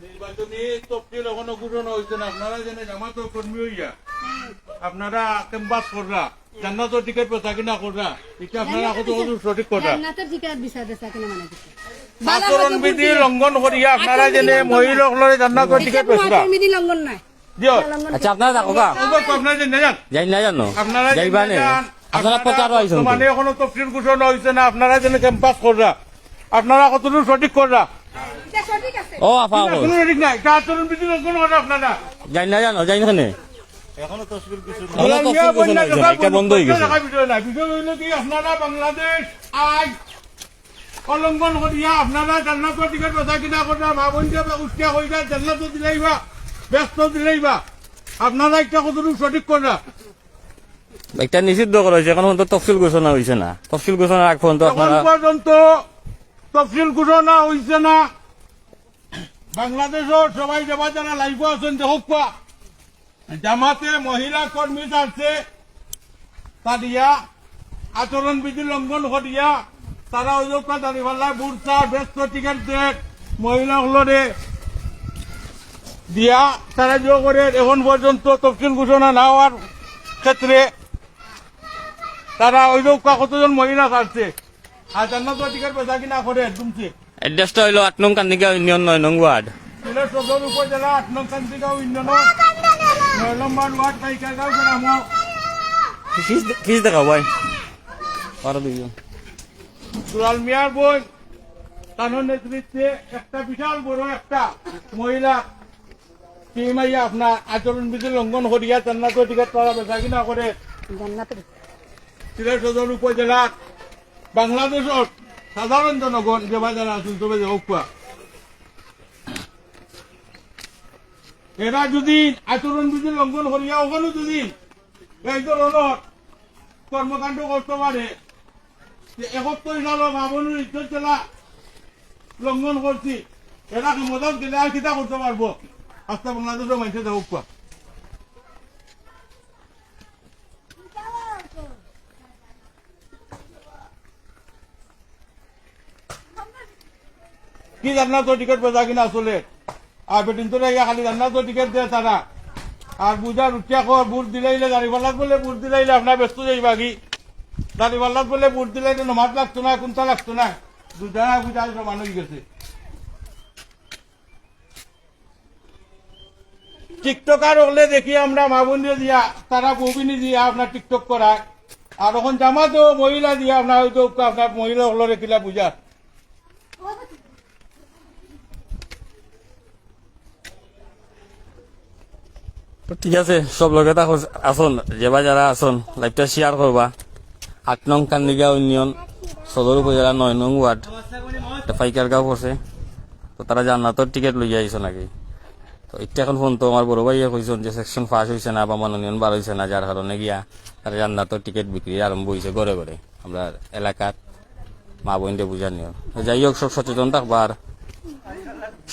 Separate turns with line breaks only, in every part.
নির্বাচনী তফসিল এখনো ঘোষণা হয়েছে না। আপনারা জেনে জামাতের কর্মী হইয়া আপনারা ক্যাম্পাস কররা, জান্নাতের টিকিট পেছা কিনা কররা, এটা আপনারা কত সঠিক কররা। আচরণবিধি লঙ্ঘন করিয়া আপনারা জেনে মহিলাসকলে জান্নাতের টিকিট পেছরা।
আচ্ছা আপনারা থাকো গা
আপনারা জেনে যান,
যাই না জানো
আপনারা
যাইবা নে আপনারা প্রচার হয়েছেন
মানে এখনো তফসিল ঘোষণা হয়েছে না। আপনারা জেনে ক্যাম্পাস কররা, আপনারা কতটুকু সঠিক কররা।
ও আপা
কোনো সঠিক নাই, এটা আচরণবিধি লঙ্ঘন করে আপনারা।
যাই না জানো যাই না
এখনো তফসিল কিছু
এটা বন্ধ হয়ে গেছে
বিষয় হইল কি আপনারা বাংলাদেশ আজ অলঙ্ঘন করিয়া আপনারা জান্নাতের টিকিট বেচা কিনা করা মা বোনকে উঠিয়া হইবা জান্নাত দিলাইবা ব্যস্ত দিলাইবা। আপনারা একটা কতটুকু সঠিক করা।
একটা নিষিদ্ধ করা হয়েছে এখন পর্যন্ত তফসিল ঘোষণা হয়েছে না। তফসিল ঘোষণা আগ পর্যন্ত
এখন
আপনারা
পর্যন্ত তফসিল ঘোষণা হয়েছে না। বাংলাদেশের সবাই যাবা যারা লাইভ আছেন দেখুক জামাতে মহিলা কর্মী আছে তারিয়া আচরণবিধি লঙ্ঘন করিয়া তারা অযোধ্যা দাঁড়িপাল্লা বুরসা ব্যস্ত টিকেট দেখ মহিলাগুলোরে দিয়া সাহায্য করে এখন পর্যন্ত তফসিল ঘোষণা না হওয়ার ক্ষেত্রে তারা অযোধ্যা কতজন মহিলা আসছে আর জান্নাতের টিকেট বেচা কিনা করে তুমছে।
অ্যাড্রেসটা হইলো 8 নং কান্দিকা ইউনিয়ন 9 নং ওয়ার্ড
সিলেট সদর উপজেলা 8 নং কান্দিগাঁও ইউনিয়ন 9 নম্বর ওয়ার্ড কাইকাগাঁও গ্রাম।
কিস দেখাও ভাই আর দুইজন
সুরাল মিয়ার বই তানোর নেতৃত্বে একটা বিশাল বড় একটা মহিলা টিম আইয়া আপনার আচরণবিধি লঙ্ঘন করিয়া জান্নাতের টিকিট তারা বেচা কিনা করে সিলেট সদর উপজেলা বাংলাদেশের সাধারণ জনগণ যে বাজারে আসুন তবে যে হোক এরা যদি আচরণবিধি লঙ্ঘন করিয়া ওখানে যদি এই ধরনের কর্মকাণ্ড করতে পারে 71 সাল মামুনুর ইজ্জত জেলা লঙ্ঘন করছি এরা মদত গেলে আর কিতা করতে পারবো। আস্তা বাংলাদেশের মানুষে হোক কি জান্নাতের টিকিট বেচা কিনা আসলে আর বেটিন তো খালি জান্নাতের টিকিট দেয় তারা আর বুঝার উঠিয়া কর বুট দিলাইলে গাড়িওয়ালাক বলে বুট দিলাইলে আপনার ব্যস্ত যাইবা কি গাড়িওয়ালাক বলে বুট দিলাইলে নমাজ লাগতো না কোনটা লাগতো না দুজনা বুঝার সমান হয়ে গেছে। টিকটকার হলে দেখি আমরা মা বোনদের দিয়া তারা ববিনী দিয়া আপনার টিকটক করায় আর এখন জামাতেও মহিলা দিয়া আপনার হয়তো আপনার মহিলা হলরে কিলা বুঝার।
ঠিক আছে সব লগে তা আসুন যেবা যারা আসুন লাইভটা শেয়ার করবা। 8 নং কান্দিগা ইউনিয়ন সদর উপজেলা 9 নং ওয়ার্ড ফাইকারগাঁও পড়ছে। তো তারা জান্নাতের টিকিট লইয়া আইসো নাকি। তো এটা এখন ফোন তো আমার বড় ভাইয়া কইছেন যে সেকশন পাস হয়েছে না বা মনোনয়ন বার হয়েছে না যার কারণে গিয়া তারা জান্নাতের টিকিট বিক্রি আরম্ভ হয়েছে ঘরে ঘরে আমরা এলাকার মা বোনদের বুঝার নিয়ম। যাই হোক সব সচেতন থাকবা আর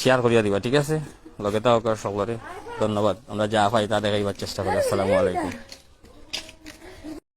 শেয়ার করিয়া দিবা ঠিক আছে লগে তা সকলে ধন্যবাদ। আমরা যা পাই তা দেখাইবার চেষ্টা করি। আসসালামু আলাইকুম।